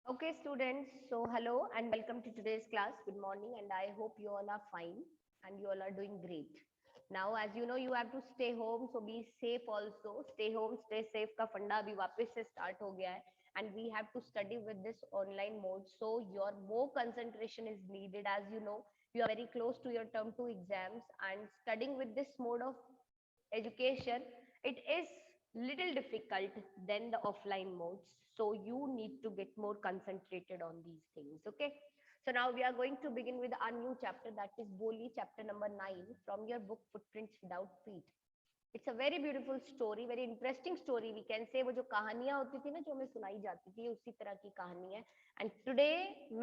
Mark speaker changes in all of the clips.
Speaker 1: Okay, students. So, hello and welcome to today's class. Good morning, and I hope you all are fine and you all are doing great. Now, as you know, you have to stay home, so be safe also. Stay home, stay safe का फंडा अभी वापस से start हो गया है, and we have to study with this online mode. So, your more concentration is needed. As you know, you are very close to your term two exams, and studying with this mode of education, it is little difficult than the offline modes, so you need to get more concentrated on these things. Okay, so now we are going to begin with our new chapter, that is Boli, chapter number 9 from your book Footprints Without Feet. It's a very beautiful story, very interesting story, we can say. वो जो कहानियां होती थी ना, जो हमें सुनाई जाती थी, उसी तरह की कहानी है. एंड टुडे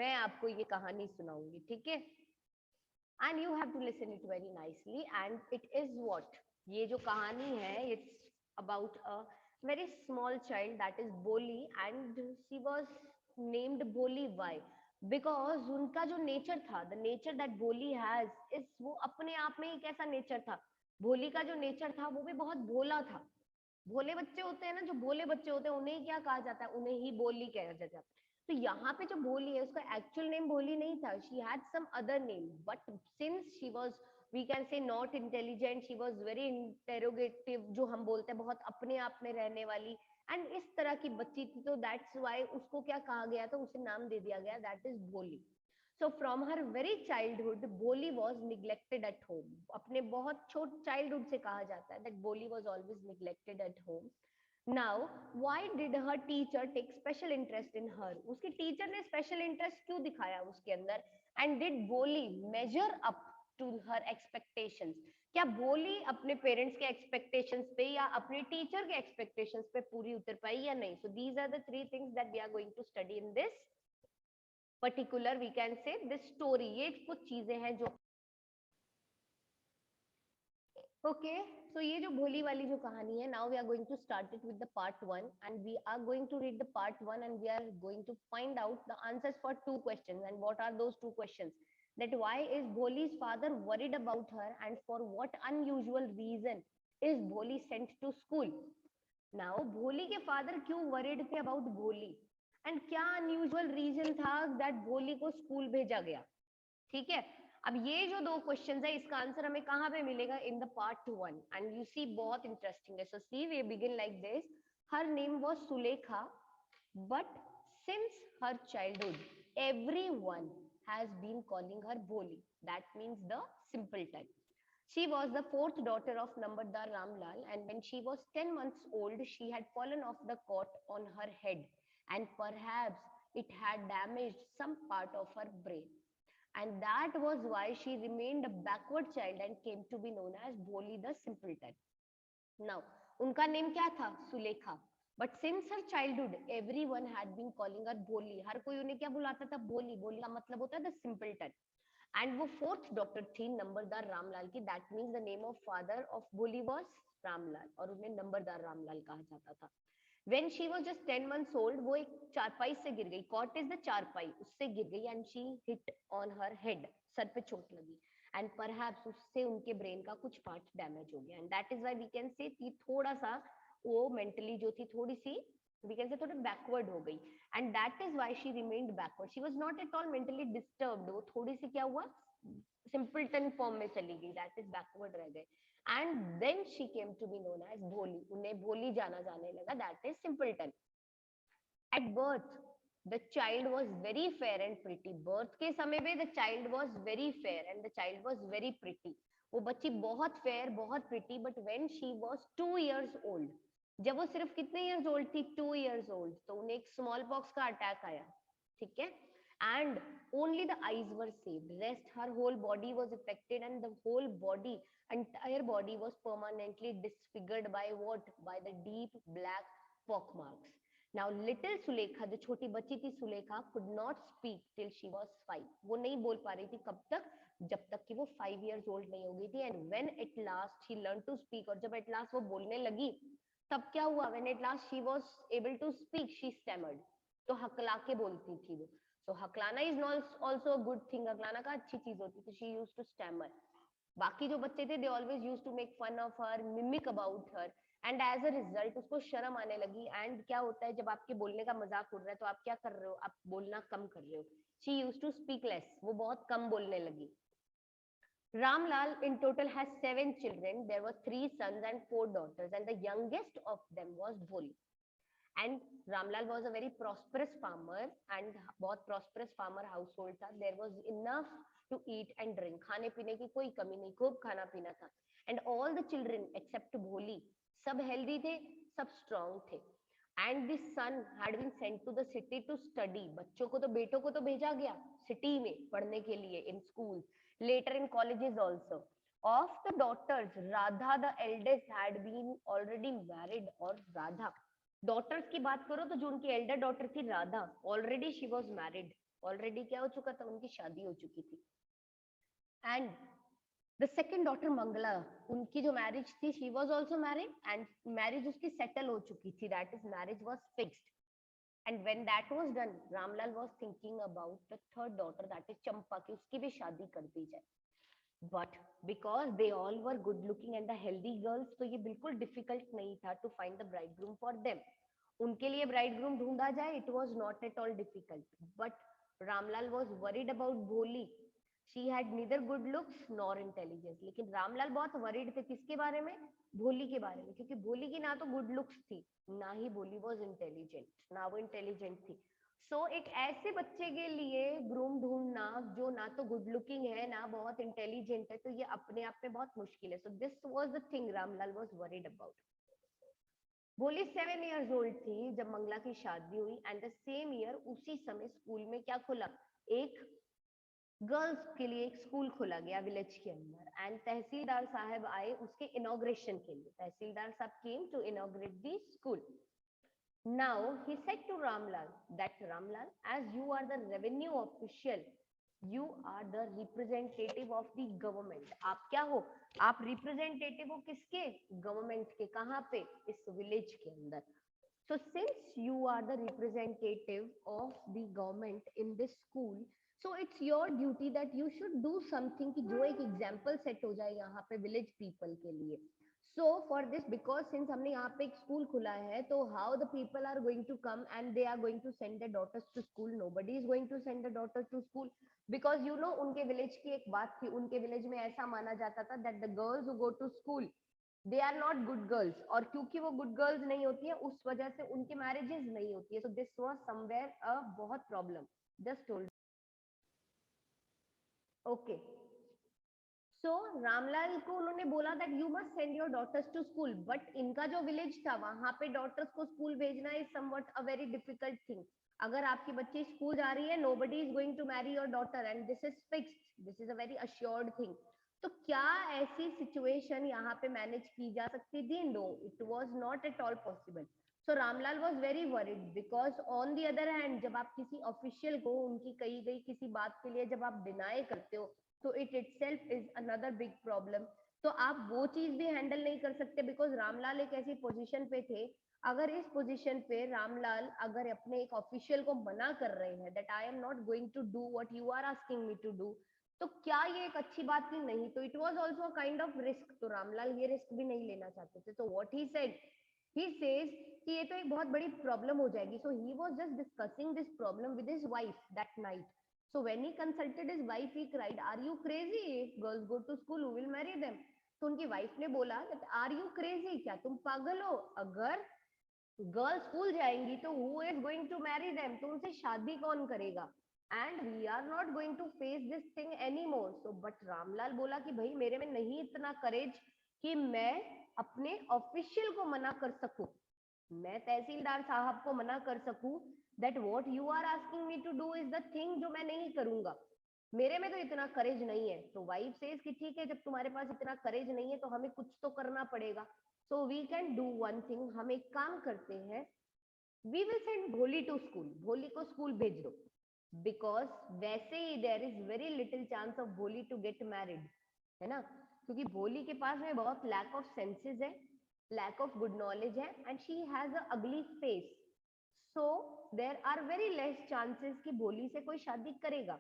Speaker 1: मैं आपको ये कहानी सुनाऊंगी, ठीक है? And you have to listen it very nicely. And it is what, ये जो कहानी है, it's about a very small child, that is Bholi. And she was named Bholi why? Because उनका जो नेचर था, the nature that Bholi has is, वो अपने आप में ही कैसा नेचर था. भोली का जो नेचर था वो भी बहुत भोला था. भोले बच्चे होते हैं ना, जो भोले बच्चे होते हैं उन्हें क्या कहा जाता है, उन्हें ही बोली कहा जाता है. तो यहाँ पे जो भोली है, उसका एक्चुअल नेम भोली नहीं था. She had some other name, but since she was, we can say, not intelligent, she was very interrogative, जो हम बोलते हैं बहुत अपने आप में रहने वाली, एंड इस तरह की बच्ची थी. तो दैट्स व्हाई उसको क्या कहा गया था, उसे नाम दे दिया गया, दैट इज भोली. So from her very childhood बोली वॉज निग्लेक्टेड एट होम. अपने बहुत छोट चाइल्डहुड से कहा जाता है that Bholi was always neglected at home. Now why did her teacher take special interest in her? उसकी टीचर ने स्पेशल इंटरेस्ट क्यों दिखाया उसके अंदर? And did Bholi measure up to her expectations? क्या बोली अपने पेरेंट्स के एक्सपेक्टेशंस पे या अपने टीचर के एक्सपेक्टेशंस पे पूरी उतर पाई या नहीं? So these are the three things that we are going to study in this particular, we can say, this story. ये कुछ चीजें हैं जो, ओके. सो ये जो भोली वाली जो कहानी है, now we are going to start it with the part one, and we are going to read the part one, and we are going to find out the answers for two questions. And what are those two questions? that why is Bholi's father worried about her, and for what unusual reason is Bholi sent to school? Now भोली के father क्यों worried थे about भोली, and क्या unusual reason था that भोली को school भेजा गया? ठीक है. अब ये जो दो क्वेश्चंस है, इसका आंसर हमें कहाँ पे मिलेगा? In the part one. And you see, बहुत इंटरेस्टिंग है. So see, we begin like this. Her name was Sulekha, but since her childhood everyone has been calling her Bholi. That means the simpleton. She was the fourth daughter of Nambardar Ramlal, and when she was 10 months old, she had fallen off the cot on her head, and perhaps it had damaged some part of her brain. And that was why she remained a backward child and came to be known as Bholi the simpleton. Now, उनका name क्या था? Sulekha. But since her childhood everyone had been calling her Bholi. हर कोई उन्हें क्या बुलाता था? भोली. भोली का मतलब होता है द सिंपलटन. एंड वो फोर्थ डॉक्टर थी नंबरदार रामलाल की. That means the name of father of भोली वॉज रामलाल, और उन्हें नंबरदार रामलाल कहा जाता था. When she was just 10 months old, वो एक चारपाई से गिर गई. कॉट इज द चारपाई, उससे गिर गई. And she hit on her head, sir पे चोट लगी. एंड परहैप्स उससे उनके ब्रेन का कुछ पार्ट डैमेज हो गया. And that is why we can say कि थोड़ा सा वो मेंटली जो थी, थोड़ी सी वी कैन से थोड़ा बैकवर्ड हो गई. And that is why she remained backward. She was not at all mentally disturbed. वो थोड़ी सी क्या हुआ, सिंपलटन फॉर्म में चली गई, दैट इज बैकवर्ड रह गए. And then she came to be known as Bholi. उन्हें भोली जाना जाने लगा, that is simpleton. At birth the child was very fair and pretty. Birth के समय पे the child was very fair and the child was very pretty. वो बच्ची बहुत फेयर, बहुत pretty. But when she was 2 years old, जब वो सिर्फ कितने ईयर्स ओल्ड थी? 2 years ओल्ड, तो उन्हें एक स्मॉल पॉक्स का अटैक आया. ठीक है. And only the eyes were saved. Rest, her whole body was affected, and the whole body, entire body was permanently disfigured by what? By the deep black pock marks. Now little Sulekha, जो छोटी बच्ची थी Sulekha, could not speak till she was 5. वो नहीं बोल पा रही थी कब तक? जब तक कि वो 5 years old नहीं हो गई थी. And when at last she learned to speak, और जब at last वो बोलने लगी, तब क्या हुआ? When at last she was able to speak, she stammered. तो हकला के बोलती थी वो. So हकलाना is also a good thing. हकलाना का अच्छी चीज होती थी. She used to stammer. बाकी जो बच्चे थे, they always used to make fun of her, mimic about her. And as a result उसको शर्म आने लगी। एंड क्या होता है जब आपके बोलने का मजाक उड़ रहा है तो आप क्या कर रहे हो, आप बोलना कम कर रहे हो। She used to speak less, वो बहुत कम बोलने लगी। Ramlal in total has 7 children. There were 3 sons and 4 daughters, and the youngest of them was Bholi. And Ramlal was a very prosperous farmer, and बहुत prosperous farmer household था. There was enough to eat and drink. खाने पीने की कोई कमी नहीं, खूब खाना पीना था. And all the children except Bholi, सब healthy थे, सब strong थे. And the son had been sent to the city to study. बच्चों को तो बेटों को तो भेजा गया सिटी में पढ़ने के लिए in schools, later in colleges also. Of the daughters, Radha the eldest had been already married, or Radha daughters की बात करो तो जो उनकी एल्डर डॉटर थी Radha, already she was married, already क्या हो चुका था, उनकी शादी हो चुकी थी। And the second daughter Mangala, उनकी जो मैरिज थी she was also married, and marriage उसकी सेटल हो चुकी थी, that is marriage was fixed. And when that was done, Ramlal was thinking about the third daughter, that is Champa, की उसकी भी शादी कर दी जाए। But because they all were good looking and the healthy girls, तो ये बिल्कुल डिफिकल्ट नहीं था to find the bride groom for them. उनके लिए ब्राइड ग्रूम ढूंढा जाए, it was not at all difficult. But Ramlal was worried about Bholi, she had neither good looks nor intelligence. लेकिन रामलाल बहुत वरीड थे किसके बारे में, भोली के बारे में, क्योंकि भोली की ना तो गुड लुक्स थी, ना ही भोली वॉज इंटेलिजेंट, ना वो इंटेलिजेंट थी। सो एक ऐसे बच्चे के लिए ग्रूम ढूंढना जो ना तो गुड लुकिंग है ना बहुत इंटेलिजेंट है, तो ये अपने आप में बहुत मुश्किल है। So this was the thing Ramlal was worried about. भोली 7 years ओल्ड थी जब मंगला की शादी हुई, एंड द सेम ईयर उसी समय स्कूल में क्या खुला, एक गर्ल्स के लिए एक स्कूल खोला गया विलेज के अंदर। एंड तहसीलदार साहब आए उसके इनॉग्रेशन के लिए, तहसीलदार साहब came to inaugurate the school. Now he said to Ramlal that Ramlal, as you are the revenue official, you are the representative of the government. आप क्या हो, आप representative हो किसके, गवर्नमेंट के। कहाँ पे, इस विलेज के अंदर। So since you are the representative of the government in this school, so it's your duty that you should do something कि जो एक example set हो जाए यहाँ पे village people के लिए। So for this, because since हमने यहाँ पे एक स्कूल खुला है, तो how the people are going to come and they are going to send their daughters to school? Nobody is going to send the daughters to school because you know उनके village की एक बात थी, उनके village में ऐसा माना जाता था that the girls who go to school they are not good girls, और क्योंकि वो good girls नहीं होती है उस वजह से उनके marriages नहीं होती है। So this was somewhere a बहुत problem, just told. Okay. सो रामलाल को उन्होंने बोला that you must send your daughters to school, but इनका जो विलेज था वहां पे डॉटर्स को स्कूल भेजना is somewhat a very difficult thing. अगर आपकी बच्ची स्कूल जा रही है, nobody is going to marry your daughter and this is fixed, this is a very assured thing. तो क्या ऐसी सिचुएशन यहाँ पे मैनेज की जा सकती थी? No, it was not at all possible. So Ramlal was very worried because on the other hand जब आप किसी ऑफिशियल को उनकी कही गई किसी बात के लिए जब आप डिनाई करते हो, तो it itself is another big problem. तो आप वो चीज भी हैंडल नहीं कर सकते बिकॉज रामलाल एक ऐसी पोजीशन पे थे, अगर इस पोजीशन पे रामलाल अगर अपने एक ऑफिशियल को मना कर रहे हैं that I am not going to do what you are asking me to do, तो क्या ये एक अच्छी बात थी? नहीं। तो it was also a kind of risk, तो रामलाल ये रिस्क भी नहीं लेना चाहते थे। तो what he said, he says कि ये तो एक बहुत बड़ी प्रॉब्लम हो जाएगी। So he was just discussing this problem with his wife that night. So when he consulted his wife, he cried, "Are you crazy? If girls go to school, who will marry them?" तो उनकी wife ने बोला that are you crazy? क्या तुम पागल हो? अगर girl school जाएंगी तो who is going to marry them? तो उनसे शादी कौन करेगा? And we are not going to face this thing anymore. So but Ramlal बोला कि भाई मेरे में नहीं इतना करेज कि मैं अपने ऑफिशियल को मना कर सकूं, मैं तहसीलदार साहब को मना कर सकूं that what you are asking me to do is the thing जो मैं नहीं करूंगा, मेरे में तो इतना करेज नहीं है। तो वाइफ सेज कि ठीक है, जब तुम्हारे पास इतना करेज नहीं है तो हमें कुछ तो करना पड़ेगा। So we can do one thing, हम एक काम करते हैं, we will send Bholi to school, Bholi को स्कूल भेज दो, बिकॉज वैसे ही there is very little chance of Bholi to get married, है ना, क्योंकि भोली के पास में बहुत लैक ऑफ सेंसेस है, लैक ऑफ गुड नॉलेज है, and she has a ugly face. So there are very less chances कि भोली से कोई शादी करेगा।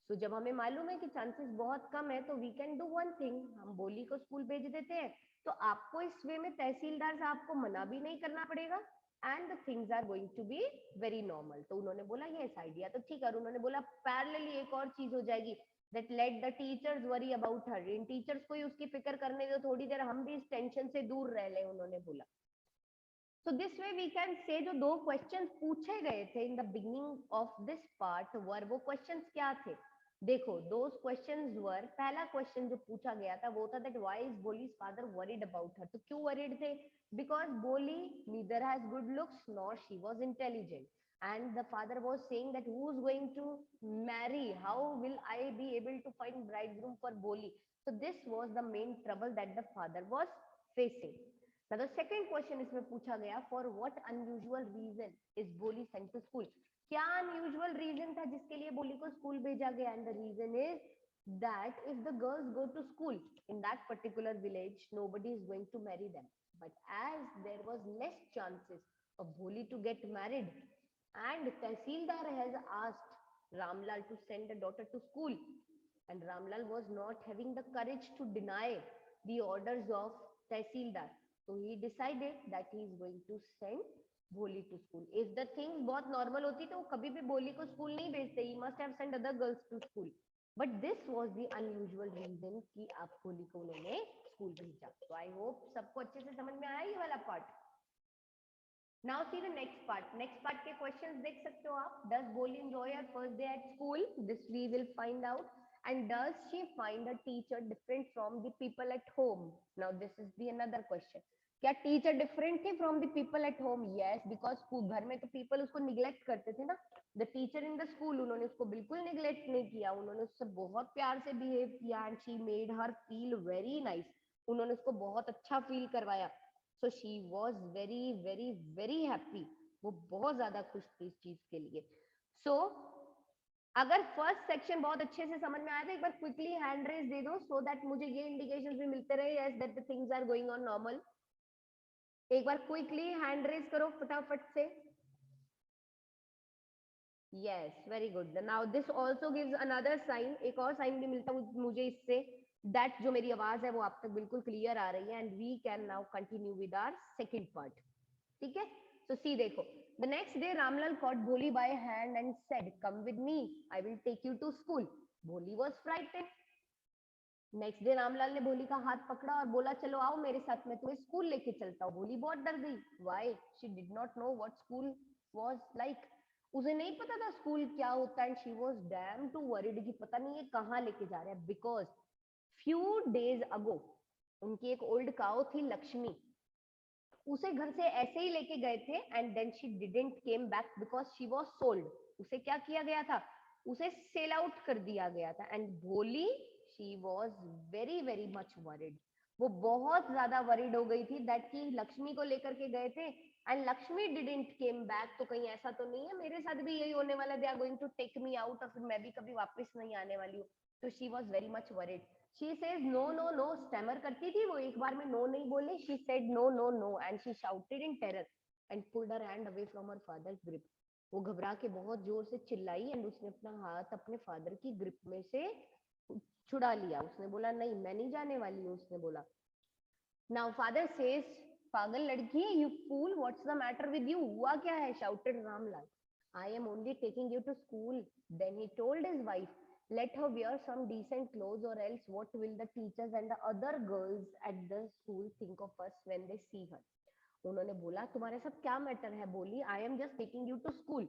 Speaker 1: तो जब हमें मालूम है कि चांसेस बहुत कम है, तो we can do one thing, हम भोली को स्कूल भेज देते हैं, तो आपको इस वे में तहसीलदार साहब को मना भी नहीं करना पड़ेगा and the things are going to be very normal. तो उन्होंने बोला यस आइडिया तो ठीक है, और उन्होंने बोला पैरेलली एक और चीज हो जाएगी, that let the teachers worry about her, in teachers को ही उसकी फिक्र करने दो थोड़ी देर, हम भी इस टेंशन से दूर रह ले, उन्होंने बोला। So this way we can say जो दो क्वेश्चंस पूछे गए थे in the beginning of this part were, वो क्वेश्चंस क्या थे? देखो दोस क्वेश्चंस वर, पहला क्वेश्चन जो पूछा गया था वो था that why is Bholi's father worried about her. तो क्यों वरीड थे? Because Bholi neither has good looks nor she was intelligent, and the father was saying that who is going to marry, how will I be able to find bridegroom for Boli? So this was the main trouble that the father was facing. Now the second question इसमें पूछा गया, for what unusual reason is Boli sent to school? क्या unusual reason था जिसके लिए बोली को school भेजा गया? And the reason is that if the girls go to school in that particular village, nobody is going to marry them. But as there was less chances of Boli to get married, and Tehsildar has asked Ramlal to send a daughter to school, and Ramlal was not having the courage to deny the orders of Tehsildar, so he decided that he is going to send Boli to school. If the things बहुत normal होती तो वो कभी भी बोली को school नहीं भेजते, he must have sent other girls to school. But this was the unusual reason कि आप बोली को उन्होंने स्कूल भेजा. So I hope सबको अच्छे से समझ में आया ये वाला part. Now see the next part. Next part के questions देख सकते हो आप. Does Boli enjoy her first day at school? This we will find out. And does she find her teacher different from the people at home? Now this is the another question. क्या teacher different थे from the people at home? Yes, because घर में तो people उसको neglect करते थे ना. The teacher in the school, उन्होंने उसको बिल्कुल निग्लेक्ट नहीं किया, उन्होंने उससे बहुत प्यार से बिहेव किया and she made her feel very nice. उन्होंने उसको बहुत अच्छा फील करवाया. So she was very very very happy. वो बहुत ज्यादा खुश थी इस चीज के लिए. सो अगर फर्स्ट सेक्शन बहुत अच्छे से समझ में आया तो एक बार क्विकली हैंड रेज दे दो, सो दैट मुझे ये इंडिकेशंस भी मिलते रहे yes that the things are going on normal. एक बार क्विकली हैंड रेज करो फटाफट से. Yes, very good. Now this also gives another sign, एक और साइन भी मिलता मुझे इससे, दैट जो मेरी आवाज है वो आप तक बिल्कुल क्लियर आ रही है and we can now continue with our second part. ठीक है, तो सी देखो. The next day Ramlal caught Boli by hand and said, "Come with me. I will take you to school." Boli was frightened. Next day Ramlal ने भोली का हाथ पकड़ा और बोला चलो आओ मेरे साथ, मैं तुम्हें स्कूल लेके चलता हूँ. भोली बहुत डर गई. Why? She did not know what school was like. उसे नहीं पता था स्कूल क्या होता है. And she was dam to worried कि पता नहीं ये कहाँ लेके जा रहे हैं. बिकॉज फ्यू डेज अगो उनकी एक ओल्ड काउ थी लक्ष्मी, उसे घर से ऐसे ही लेके गए थे and then she didn't came back because she was sold. उसे क्या किया गया था? उसे सेल आउट कर दिया गया था. एंड भोली she was very very much worried. वो बहुत ज्यादा वरीड हो गई थी दैट कि लक्ष्मी को लेकर के गए थे and Lakshmi didn't came back. तो कहीं ऐसा तो नहीं है मेरे साथ भी यही होने वाला, they are going to take me out और फिर मैं भी कभी वापस नहीं आने वाली हूँ. तो she was very much worried. She says no no no, stammer करती थी वो, एक बार में नो नहीं बोले. She said no no no and she shouted in terror and pulled her hand away from her father's grip. वो घबरा के बहुत जोर से चिल्लाई एंड उसने अपना हाथ अपने फादर की ग्रिप में से छुड़ा लिया. उसने बोला नहीं मैं नहीं जाने वाली हूँ. उसने बोला. Now father says, पागल लड़की, you fool, what's the matter with you? हुआ क्या है? shouted Ramlal. I am only taking you to school. Then he told his wife, let her wear some decent clothes or else what will the teachers and the other girls at the school think of us when they see her. उन्होंने बोला तुम्हारे साथ क्या matter है? बोली I am just taking you to school.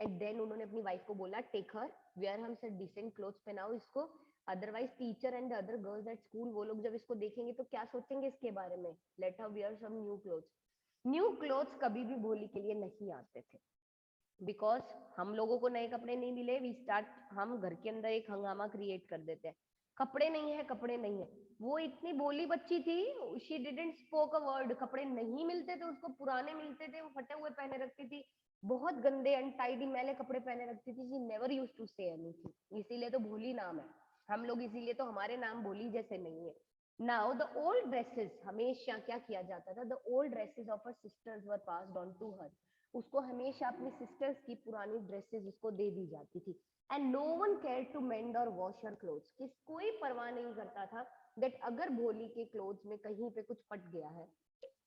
Speaker 1: And then उन्होंने अपनी wife को बोला take her, wear हम से decent clothes पहनाओ इसको, otherwise teacher and other girls at school वो लोग जब इसको देखेंगे तो क्या सोचेंगे इसके बारे में. Let her wear some new clothes. New clothes कभी भी भोली के लिए नहीं आते थे बिकॉज हम लोगों को नए कपड़े नहीं मिले, वी स्टार्ट, हम घर के अंदर एक हंगामा क्रिएट कर देते हैं, कपड़े नहीं है कपड़े नहीं है. वो इतनी बोली बच्ची थी, she didn't spoke a word. कपड़े नहीं मिलते थे उसको, पुराने मिलते थे वो फटे हुए पहने रखती थी, बहुत गंदे अनटाइडी मैले कपड़े पहने रखती थी. She never used to say anything. इसीलिए तो भोली नाम है. हम लोग इसीलिए तो हमारे नाम भोली जैसे नहीं है. नाउ द ओल्ड ड्रेसेस, हमेशा क्या किया जाता था, the old dresses of her sisters were passed on to her. उसको हमेशा अपनी सिस्टर्स की पुरानी ड्रेसेस उसको दे दी जाती थी. And no one care to mend और वॉश हर क्लोथ्स. किस कोई परवाह नहीं करता था that अगर भोली के क्लोथ्स में कहीं पे कुछ फट गया है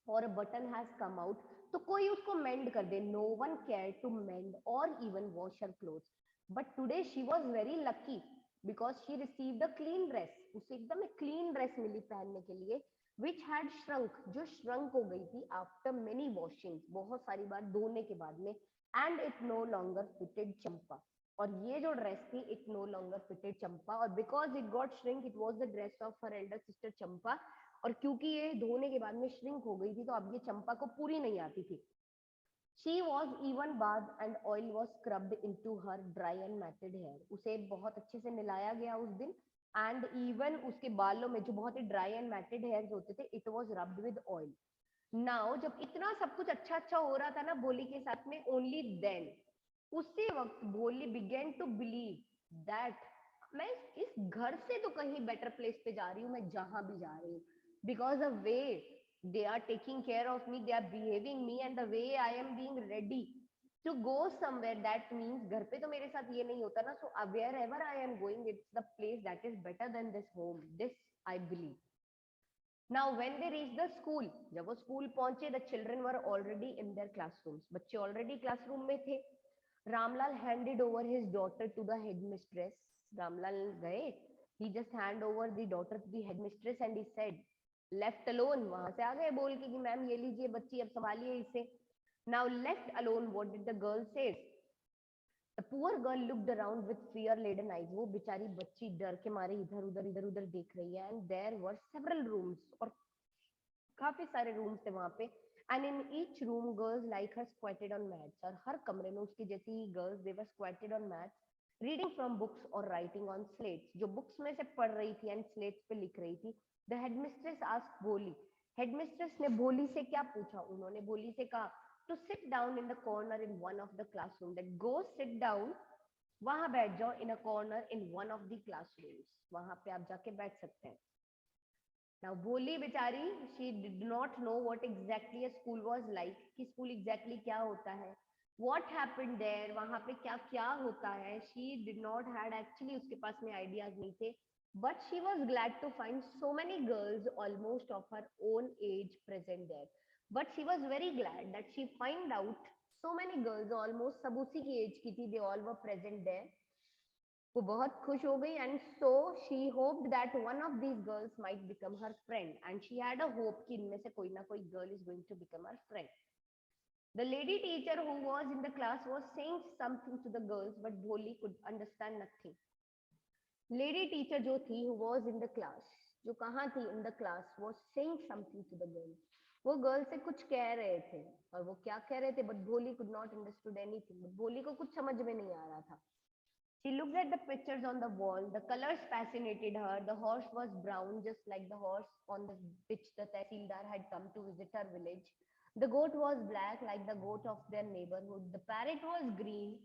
Speaker 1: और बटन हैज कम आउट तो कोई उसको मेंड कर दे. No one care to mend और even wash her clothes. But today she was very lucky because she received a clean dress. उसे एकदम एक क्लीन ड्रेस मिली पहनने के लिए विच हैड श्रंक, जो श्रंक हो गई थी आफ्टर मेनी वॉशिंग, बहुत सारी बार धोने के बाद में. And it no longer fitted Champa. और ये जो ड्रेस थी it no longer fitted Champa. और because it got shrink it was the dress of her elder sister Champa. और क्योंकि ये धोने के बाद में श्रिंक हो गई थी तो अब ये चंपा को पूरी नहीं आती थी. She was even bathed and oil was scrubbed into her dry and matted hair. उसे बहुत अच्छे से नहलाया गया उस दिन. एंड इवन उसके बालों में जो बहुत ही ड्राई एंड मैटेड हेयर्स होते थे it was rubbed with oil. Now जब इतना सब कुछ अच्छा अच्छा हो रहा था ना भोली के साथ में, ओनली देन उसी वक्त भोली बिगेन टू बिलीव दैट मैं इस घर से तो कहीं बेटर प्लेस पे जा रही हूँ, मैं जहां भी जा रही हूँ. Because the way they are taking care of me, they are behaving me, and the way I am being ready to go somewhere, that means घर पे तो मेरे साथ ये नहीं होता ना. so wherever I am going it's the place that is better than this home, this I believe. Now when they reached the school, जब वो स्कूल पहुंचे the children were already in their classrooms. बच्चे already classroom में थे. Ramlal handed over his daughter to the headmistress. Ramlal गए, he just hand over the daughter to the headmistress and he said left alone. वहां से आ गए बोल के कि मैम ये लीजिए बच्ची, अब संभालिए इसे. Now left alone, what did the girl say? The poor girl looked around with fear laden eyes. वो बेचारी बच्ची डर के मारे इधर उधर देख रही है. And there were several rooms, और काफी सारे रूम्स थे वहां पे. And in each room girls like her squatted on mats. और हर कमरे में उसकी जैसी ही girls they were squatted on mats, reading from books और राइटिंग ऑन स्लेट्स. जो बुक्स में से पढ़ रही थी एंड स्लेट्स पे लिख रही थी. The headmistress asked Bholi. Headmistress ने भोली से क्या पूछा? उन्होंने भोली से कहा to sit down in the corner in one of the classroom. That go sit down, वहां बैठ जाओ in a corner in one of the classrooms, वहां पे आप जाके बैठ सकते हैं. Now भोली बेचारी, she did not know what exactly a school was like, कि school exactly क्या होता है, what happened there, वहां पे क्या क्या होता है. She did not had actually, उसके पास में ideas नहीं थे. But she was glad to find so many girls almost of her own age present there. But she was very glad that she find out so many girls almost सब उसी की age की थी, they all were present there. वो बहुत खुश हो गई. And so she hoped that one of these girls might become her friend. And she had a hope कि इनमें से कोई ना कोई girl is going to become her friend. The lady teacher who was in the class was saying something to the girls but Bholi could understand nothing. Lady teacher जो थी who was in the class, जो कहाँ थी in the class, was saying something to the girl. वो girl से कुछ कह रहे थे, और वो क्या कह रहे थे but Bholi could not understood anything. भोली को कुछ समझ में नहीं आ रहा था. She looked at the pictures on the wall. The colors fascinated her. The horse was brown, just like the horse on the which the Tehsildar had come to visit her village. The goat was black, like the goat of their neighborhood. The parrot was green,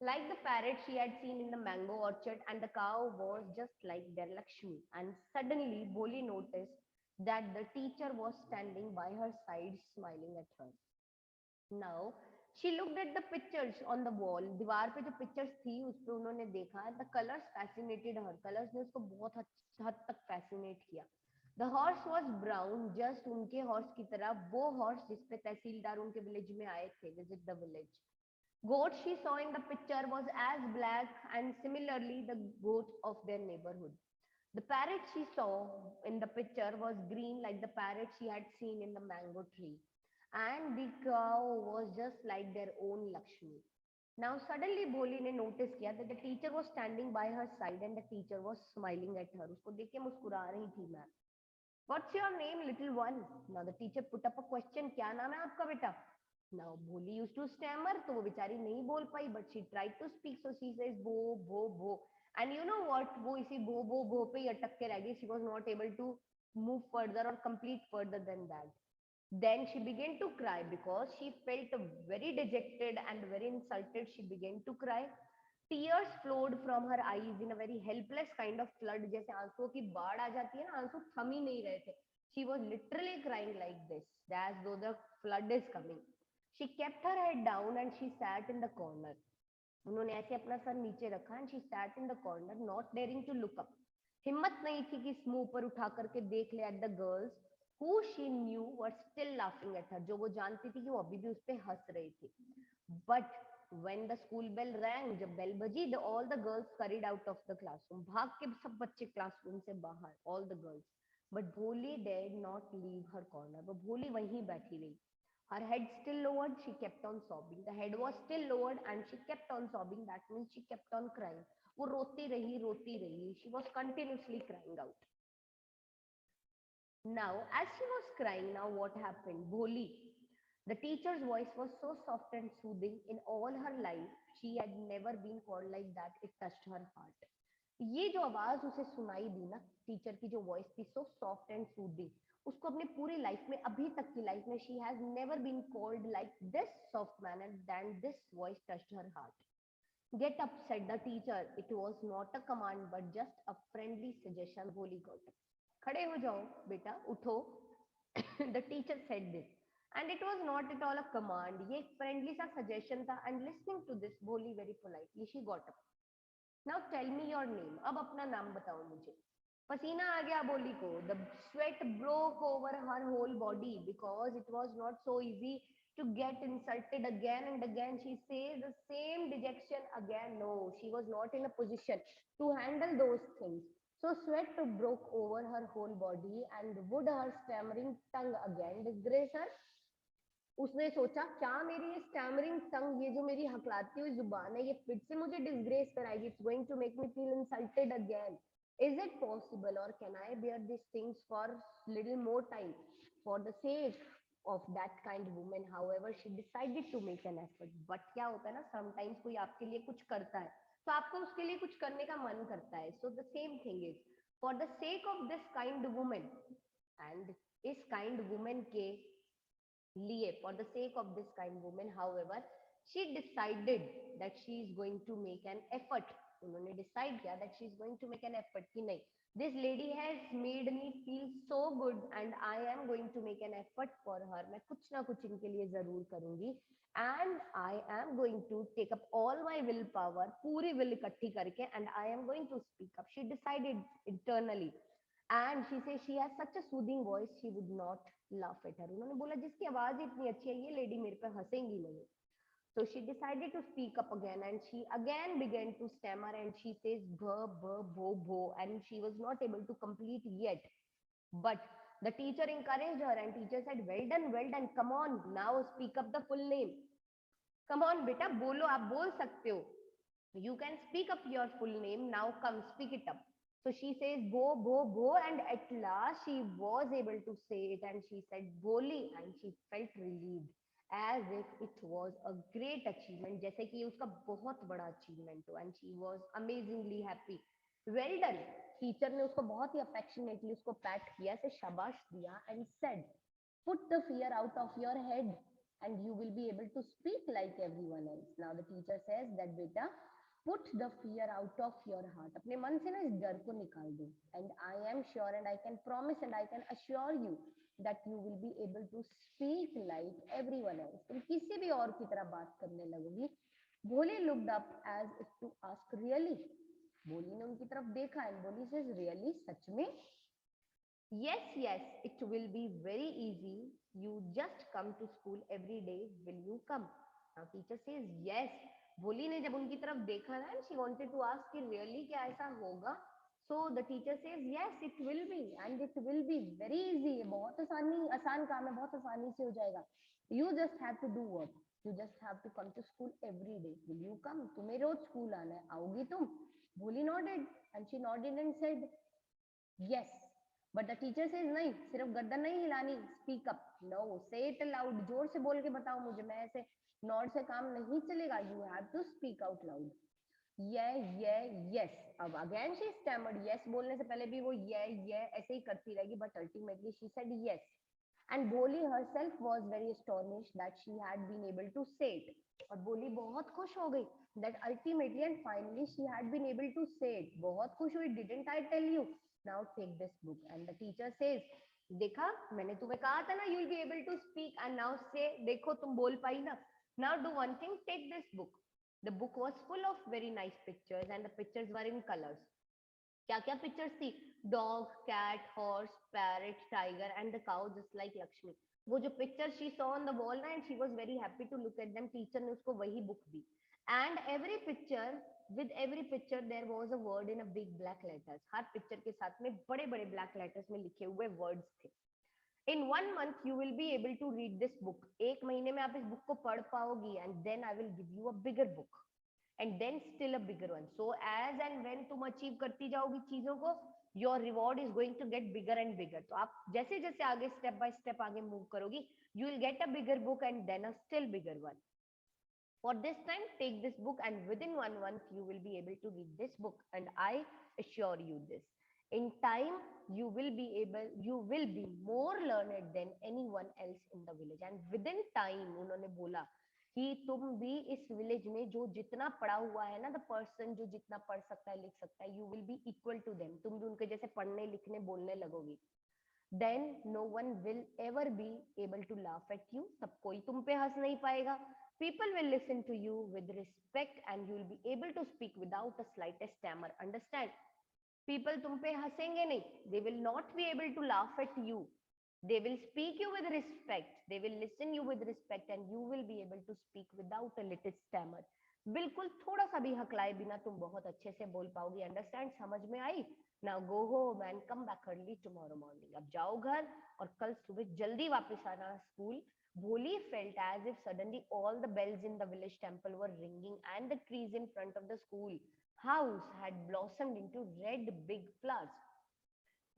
Speaker 1: like the parrot she had seen in the mango orchard, and the cow was just like their Lakshmi. And suddenly, Boli noticed that the teacher was standing by her side, smiling at her. Now she looked at the pictures on the wall. दीवार पे जो pictures थी उस पे उन्होंने देखा. The colors fascinated her. Colors ने उसको बहुत हद तक fascinate किया. The horse was brown, just उनके horse की तरह, वो horse जिस पे तहसीलदार उनके village में आए थे, visit the village. Goat she saw in the picture was as black and similarly the goat of their neighborhood. The parrot she saw in the picture was green like the parrot she had seen in the mango tree. And the cow was just like their own Lakshmi. Now suddenly Bholi ने notice किया that the teacher was standing by her side and the teacher was smiling at her. उसको देख के मुस्कुरा रही थी ma'am. What's your name, little one? Now the teacher put up a question. क्या नाम है आपका बेटा? Now Bholi used to stammer, तो वो बेचारी नहीं बोल पाई, but she tried to speak, so she says bo bo bo. And you know what? वो इसी bo bo bo पे ही अटक के रह गई. She was not able to move further or complete further than that. Then she began to cry because she felt very dejected and very insulted. She began to cry. Tears flowed from her eyes in a very helpless kind of flood. जैसे आंसुओं की बाढ़ आ जाती है ना, आंसू थम ही नहीं रहे थे. She was literally crying like this, as though the flood is coming. She kept her head down and she sat in the corner. उन्होंने ऐसे अपना सर नीचे रखा and she sat in the corner, not daring to look up. हिम्मत नहीं थी कि इस मुंह पर उठा करके देख ले at the girls who she knew were still laughing at her, जो वो जानती थी कि वो अभी भी उस पे हंस रही थी. But when the school bell rang, जब बेल बजी, all the girls scurried out of the classroom. भाग के सब बच्चे क्लासरूम से बाहर, all the girls. But Bholi dared not leave her corner. वो भोली वहीं बैठी रही. Her head still lowered, she kept on sobbing. The head was still lowered and she kept on sobbing. That means she kept on crying. वो रोती रही, रोती रही. She was continuously crying out. Now, as she was crying, now what happened? Bholi, the teacher's voice was so soft and soothing. In all her life, she had never been called like that. It touched her heart. ये जो आवाज उसे सुनाई दी ना, teacher की जो voice थी, so soft and soothing, उसको अपने पूरी लाइफ में, अभी तक की लाइफ में, she has never been called like this soft manner then this voice touched her heart. Get up, said the teacher. It was not a command but just a friendly suggestion. Bholi got up. खड़े हो जाओ बेटा, उठो. The teacher said this and it was not at all a command. ये एक friendly सा suggestion था. And listening to this, Bholi very politely she got up. Now tell me your name. अब अपना नाम बताओ मुझे. पसीना आ गया बोली को. The sweat broke over her whole body because it was not so easy to get insulted again and again. She says the same dejection again. No, she was not in a position to handle those things. So sweat broke over her whole body and would her stammering tongue again disgrace her? उसने सोचा क्या मेरी ये stammering टंग, ये जो मेरी हकलाती हुई जुबान है, ये फिर से मुझे डिसग्रेस कराएगी. It's going to make me feel insulted again. Is it possible और can I bear this things for little more time for the sake of that kind woman? However, she decided to make an effort. But क्या होता है ना, sometimes कोई आपके लिए कुछ करता है तो आपको उसके लिए कुछ करने का मन करता है. So the same thing is for the sake of this kind woman and इस kind woman के लिए, for the sake of this kind woman, however, she decided that she is going to make an effort. उन्होंने decide किया that she is going to make an effort कि नहीं, this lady has made me feel so good and I am going to make an effort for her. मैं कुछ ना कुछ इनके लिए जरूर करूंगी and I am going to take up all my willpower, पूरी will इकट्ठी करके, and I am going to speak up. She decided internally and she says she has such a soothing voice she would not laugh at her. उन्होंने बोला जिसकी आवाज इतनी अच्छी है ये लेडी मेरे पे हंसेंगी नहीं. So she decided to speak up again and she again began to stammer and she says bh bh bho bho and she was not able to complete yet. But the teacher encouraged her and teacher said well done, come on now speak up the full name. Come on बेटा बोलो, आप बोल सकते हो. You can speak up your full name now, come speak it up. So she says bo and at last she was able to say it and she said Boli and she felt relieved as if it was a great achievement, जैसे कि उसका बहुत बड़ा achievement हो. And she was amazingly happy. Well done. Teacher ने उसको बहुत ही affectionately उसको पैट किया, से शाबाश दिया and said put the fear out of your head and you will be able to speak like everyone else. Now the teacher says that beta put the fear out of your heart. अपने मन से ना इस डर को निकाल दो. And I am sure and I can promise and I can assure you that you will be able to speak like everyone else. तुम किसी भी और की तरह बात करने लगोगी. भोली looked up as if to ask really. भोली ने उनकी तरफ देखा and भोली says really, सच में? Yes, it will be very easy. You just come to school every day. Will you come? Now teacher says yes. भोली ने जब उनकी तरफ देखा ना, she wanted to ask कि really क्या ऐसा होगा? So the teacher says yes, it will be and it will be very easy. बहुत आसान काम है, बहुत आसानी से हो जाएगा. You just have to do what? You just have to come to school every day. Will you come? तुम्हें रोज स्कूल आना है, आओगी तुम? भोली nodded and she nodded and said yes. But the teacher says नहीं, सिर्फ गर्दन नहीं हिलानी, speak up. No, say it aloud. जोर से बोल के बताओ मुझे, मैं ऐसे नॉड से काम नहीं चलेगा. You have to speak out loud. Yes. अब again she stammered. Yes बोलने से पहले भी वो ऐसे ही करती रहेगी. But ultimately she said yes. And Boli herself was very astonished that she had been able to say it. और बोली बहुत खुश हो गई that ultimately and finally she had been able to say it. बहुत खुश हुई. Didn't I tell you? Now take this book. And the teacher says, देखा मैंने तुम्हें कहा था ना, you will be able to speak and now say, देखो तुम बोल पाई ना. Now do one thing, take this book. The book was full of very nice pictures and the pictures were in colors. क्या क्या पिक्चर्स थी? Dog, cat, horse, parrot, tiger and the cow just like Lakshmi. वो जो picture she saw on the wall ना, and she was very happy to look at them, teacher ने उसको वही book दी। And every picture, with every picture there was a word in a big black letters. हर picture के साथ में बड़े बड़े ब्लैक लेटर्स में लिखे हुए वर्ड्स थे। इन 1 month you will be able to read this book। एक महीने में आप इस बुक को पढ़ पाओगी, and then I will give you a bigger book, and then still a bigger one. So as and when तुम अचीव करती जाओगी चीजों को, your reward is going to get bigger and bigger. तो आप जैसे जैसे आगे स्टेप बाय स्टेप आगे मूव करोगी, you will get a bigger book and then a still bigger one. For this time, take this book, and within 1 month, you will be able to read this book. And I assure you this. In time, you will be more learned than anyone else in the village. And within time, उन्होंने बोला कि तुम भी इस village में जो जितना पढ़ा हुआ है ना, द पर्सन जो जितना पढ़ सकता है लिख सकता है, you will be equal to them. तुम भी उनके जैसे पढ़ने लिखने बोलने लगोगी। Then no one will ever be able to laugh at you. सब कोई तुम पे हंस नहीं पाएगा। People will listen to you with respect and you will be able to speak without a slightest stammer. Understand? People तुम पे हंसेंगे नहीं, they will not be able to laugh at you, they will speak you with respect, they will listen you with respect, and you will be able to speak without a little stammer। बिल्कुल थोड़ा सा भी हकलाए बिना तुम बहुत अच्छे से बोल पाओगी। अंडरस्टैंड? समझ में आई? Now go home and come back early tomorrow morning. अब जाओ घर और कल सुबह जल्दी वापस आना school. Boli felt as if suddenly all the bells in the village temple were ringing and the trees in front of the school house had blossomed into red big flowers।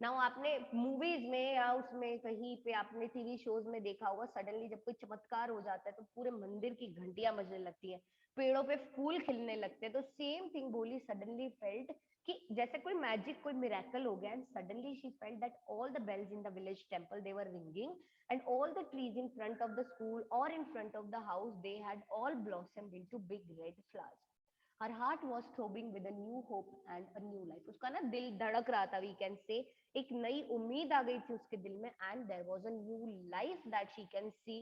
Speaker 1: Now आपने movies में या उसमें कहीं पे आपने TV shows में देखा होगा, सडनली जब कोई चमत्कार हो जाता है तो पूरे मंदिर की घंटियां बजने लगती है, पेड़ों पे फूल खिलने लगते हैं। तो same thing Boli suddenly felt कि जैसे कोई मैजिक, कोई मिरेकल हो गया, and suddenly she felt that all the bells in the village temple they were ringing and all the trees in front of the school और in front of the house they had all blossomed into big red flowers. Her heart was throbbing with a new hope and a new life. उसका ना दिल धड़क रहा था, we can से, एक नई उम्मीद आ गई थी उसके दिल में, and there was a new life that she can see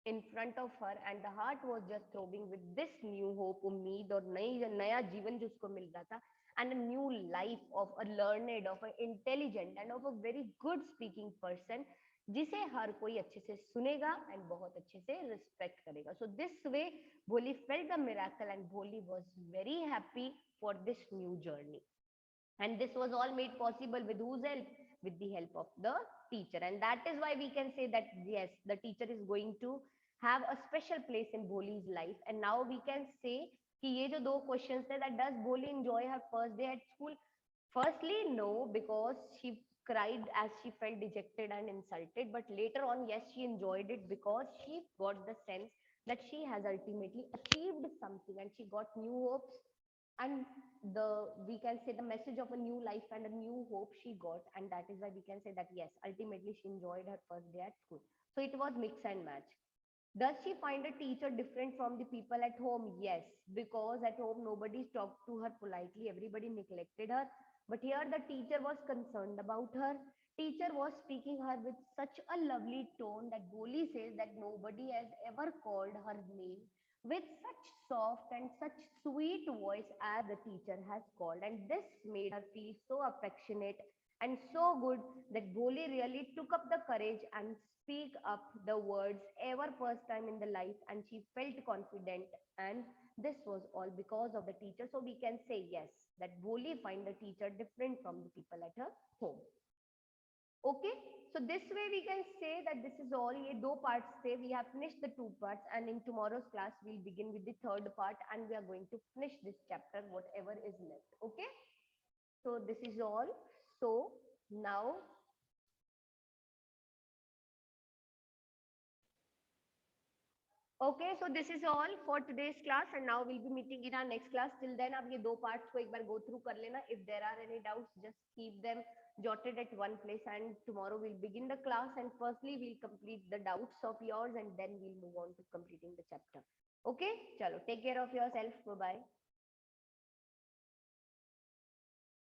Speaker 1: in front of her, and the heart was just throbbing with this new hope, उम्मीद और नई नया जीवन जो उसको मिल रहा था, and a new life of a learned, of a intelligent end of a very good speaking person, जिसे हर कोई अच्छे से सुनेगा एंड बहुत अच्छे से रिस्पेक्ट करेगा। So this way Boli felt the miracle and Boli was very happy for this new journey. And this was all made possible with whose help? With the help of the teacher. And that is why we can say that yes, the teacher is going to have a special place in Boli's life. And now we can say कि ये जो दो questions थे, that does Boli enjoy her first day at school? Firstly, no, because she cried as she felt dejected and insulted. But later on, yes, she enjoyed it because she got the sense that she has ultimately achieved something and she got new hopes, and the we can say the message of a new life and a new hope she got, and that is why we can say that yes, ultimately she enjoyed her first day at school. So it was mix and match. Does she find a teacher different from the people at home? Yes, because at home nobody talked to her politely, everybody neglected her. But here the teacher was concerned about her. Teacher was speaking her with such a lovely tone that Boli says that nobody has ever called her name with such soft and such sweet voice as the teacher has called. And this made her feel so affectionate and so good that Boli really took up the courage and speak up the words ever first time in the life, and she felt confident, and this was all because of the teacher. So we can say yes, that Boli find the teacher different from the people at her home. Okay, so this way we can say that this is all, ये दो parts थे, we have finished the two parts, and in tomorrow's class we'll begin with the third part and we are going to finish this chapter whatever is left. Okay, so this is all. So now, okay, so this is all for today's class, and now we'll be meeting in our next class. Till then, आप ये दो parts को एक बार go through कर लेना. If there are any doubts, just keep them jotted at one place, and tomorrow we'll begin the class, and firstly we'll complete the doubts of yours and then we'll move on to completing the chapter. Okay, chalo, take care of yourself. Bye bye.